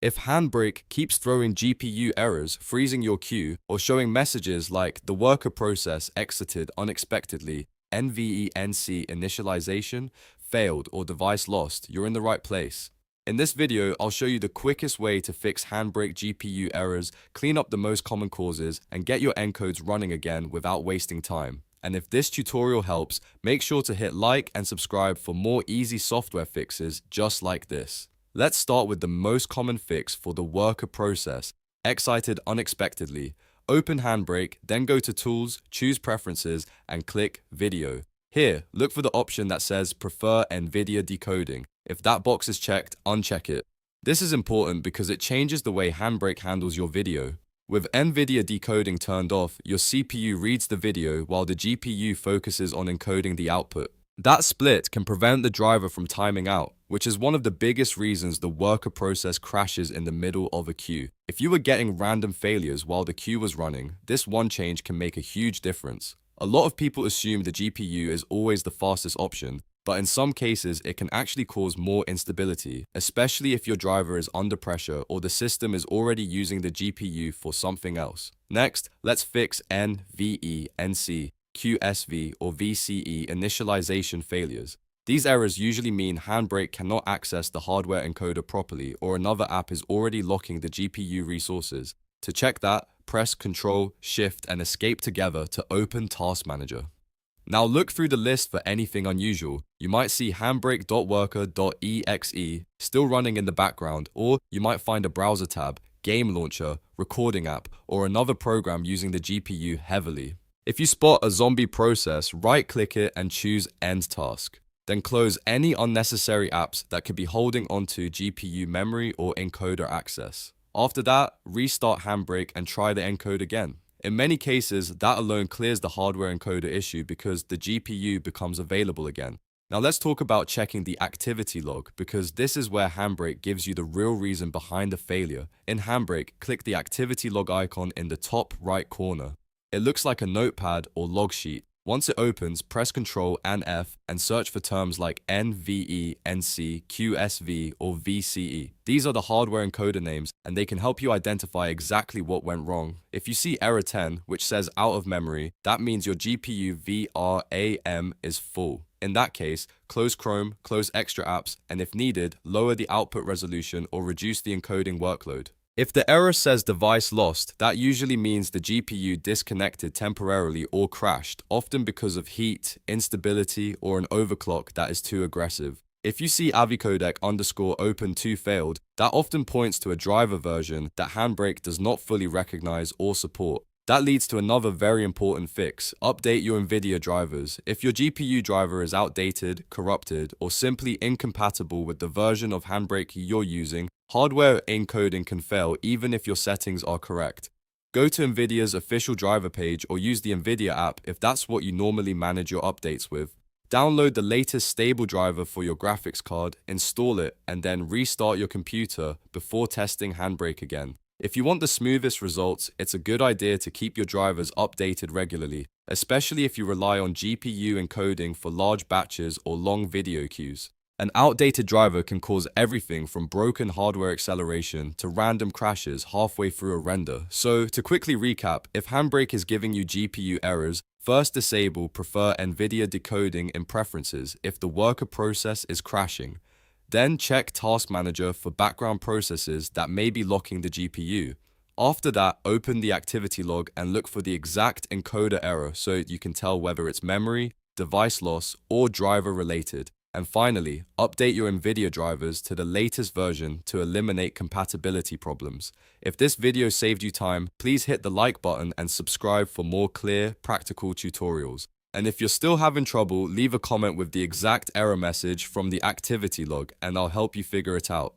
If HandBrake keeps throwing GPU errors, freezing your queue, or showing messages like the worker process exited unexpectedly, NVENC initialization, failed, or device lost, you're in the right place. In this video, I'll show you the quickest way to fix HandBrake GPU errors, clean up the most common causes, and get your encodes running again without wasting time. And if this tutorial helps, make sure to hit like and subscribe for more easy software fixes just like this. Let's start with the most common fix for the worker process, exited unexpectedly. Open HandBrake, then go to Tools, choose Preferences, and click Video. Here, look for the option that says Prefer NVIDIA Decoding. If that box is checked, uncheck it. This is important because it changes the way HandBrake handles your video. With NVIDIA Decoding turned off, your CPU reads the video while the GPU focuses on encoding the output. That split can prevent the driver from timing out, which is one of the biggest reasons the worker process crashes in the middle of a queue. If you were getting random failures while the queue was running, this one change can make a huge difference. A lot of people assume the GPU is always the fastest option, but in some cases it can actually cause more instability, especially if your driver is under pressure or the system is already using the GPU for something else. Next, let's fix NVENC, QSV, or VCE initialization failures. These errors usually mean HandBrake cannot access the hardware encoder properly or another app is already locking the GPU resources. To check that, press Ctrl, Shift, and Escape together to open Task Manager. Now look through the list for anything unusual. You might see handbrake.worker.exe still running in the background, or you might find a browser tab, game launcher, recording app, or another program using the GPU heavily. If you spot a zombie process, right-click it and choose End Task. Then close any unnecessary apps that could be holding onto GPU memory or encoder access. After that, restart HandBrake and try the encode again. In many cases, that alone clears the hardware encoder issue because the GPU becomes available again. Now let's talk about checking the activity log, because this is where HandBrake gives you the real reason behind the failure. In HandBrake, click the activity log icon in the top right corner. It looks like a notepad or log sheet. Once it opens, press Ctrl and F and search for terms like NVENC, QSV, or VCE. These are the hardware encoder names, and they can help you identify exactly what went wrong. If you see error 10, which says out of memory, that means your GPU VRAM is full. In that case, close Chrome, close extra apps, and if needed, lower the output resolution or reduce the encoding workload. If the error says device lost, that usually means the GPU disconnected temporarily or crashed, often because of heat, instability, or an overclock that is too aggressive. If you see avicodec_open2 failed, that often points to a driver version that HandBrake does not fully recognize or support. That leads to another very important fix: update your NVIDIA drivers. If your GPU driver is outdated, corrupted, or simply incompatible with the version of HandBrake you're using, hardware encoding can fail even if your settings are correct. Go to NVIDIA's official driver page or use the NVIDIA app if that's what you normally manage your updates with. Download the latest stable driver for your graphics card, install it, and then restart your computer before testing HandBrake again. If you want the smoothest results, it's a good idea to keep your drivers updated regularly, especially if you rely on GPU encoding for large batches or long video queues. An outdated driver can cause everything from broken hardware acceleration to random crashes halfway through a render. So, to quickly recap, if HandBrake is giving you GPU errors, first disable Prefer NVIDIA Decoding in Preferences if the worker process is crashing. Then check Task Manager for background processes that may be locking the GPU. After that, open the activity log and look for the exact encoder error so you can tell whether it's memory, device loss, or driver related. And finally, update your NVIDIA drivers to the latest version to eliminate compatibility problems. If this video saved you time, please hit the like button and subscribe for more clear, practical tutorials. And if you're still having trouble, leave a comment with the exact error message from the activity log and I'll help you figure it out.